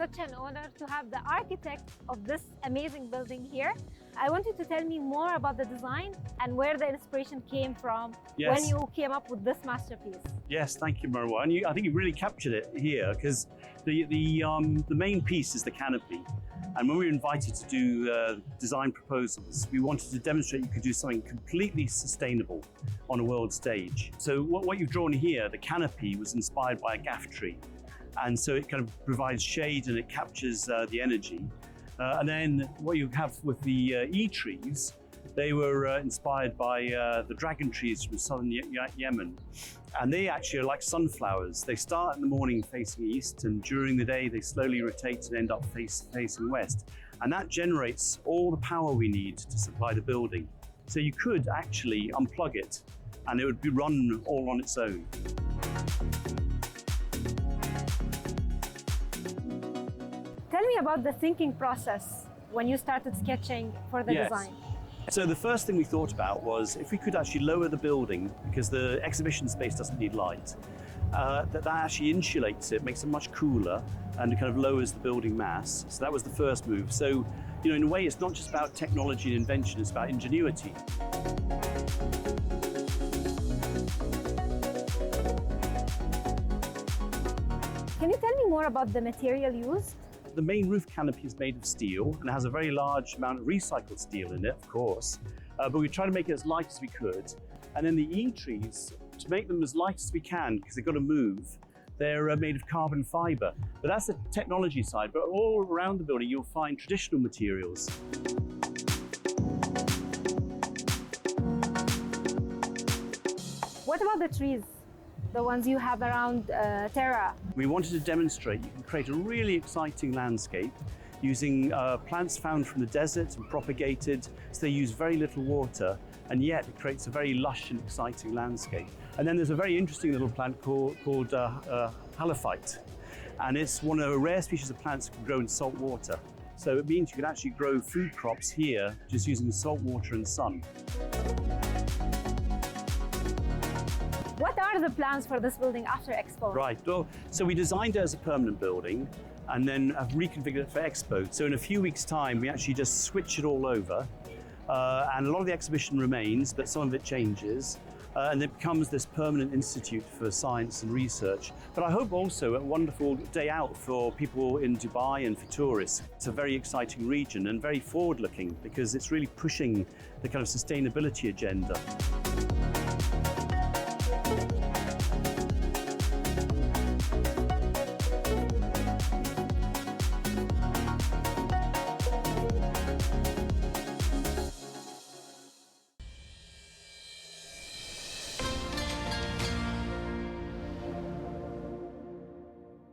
such an honor to have the architect of this amazing building here. I want you to tell me more about the design and where the inspiration came from when you came up with this masterpiece. Yes, thank you, Marwa. And I think you really captured it here, because the main piece is the canopy. And when we were invited to do design proposals, we wanted to demonstrate you could do something completely sustainable on a world stage. So what you've drawn here, the canopy, was inspired by a gaff tree. And so it kind of provides shade and it captures the energy. And then what you have with the E-trees, they were inspired by the dragon trees from southern Yemen. And they actually are like sunflowers. They start in the morning facing east, and during the day they slowly rotate and end up facing west. And that generates all the power we need to supply the building. So you could actually unplug it and it would be run all on its own. Tell me about the thinking process when you started sketching for the design. So the first thing we thought about was if we could actually lower the building, because the exhibition space doesn't need light, that actually insulates it, makes it much cooler, and it kind of lowers the building mass. So that was the first move. So, in a way, it's not just about technology and invention, it's about ingenuity. Can you tell me more about the material used? The main roof canopy is made of steel and it has a very large amount of recycled steel in it, of course. But we try to make it as light as we could. And then the E-trees, to make them as light as we can, because they've got to move, they're made of carbon fiber. But that's the technology side. But all around the building, you'll find traditional materials. What about the trees? The ones you have around Terra? We wanted to demonstrate you can create a really exciting landscape using plants found from the desert and propagated, so they use very little water, and yet it creates a very lush and exciting landscape. And then there's a very interesting little plant called halophyte, and it's one of a rare species of plants that can grow in salt water. So it means you can actually grow food crops here just using salt water and sun. What are the plans for this building after Expo? Right, well, so we designed it as a permanent building and then have reconfigured it for Expo. So in a few weeks' time, we actually just switch it all over. And a lot of the exhibition remains, but some of it changes. And it becomes this permanent institute for science and research. But I hope also a wonderful day out for people in Dubai and for tourists. It's a very exciting region and very forward-looking because it's really pushing the kind of sustainability agenda.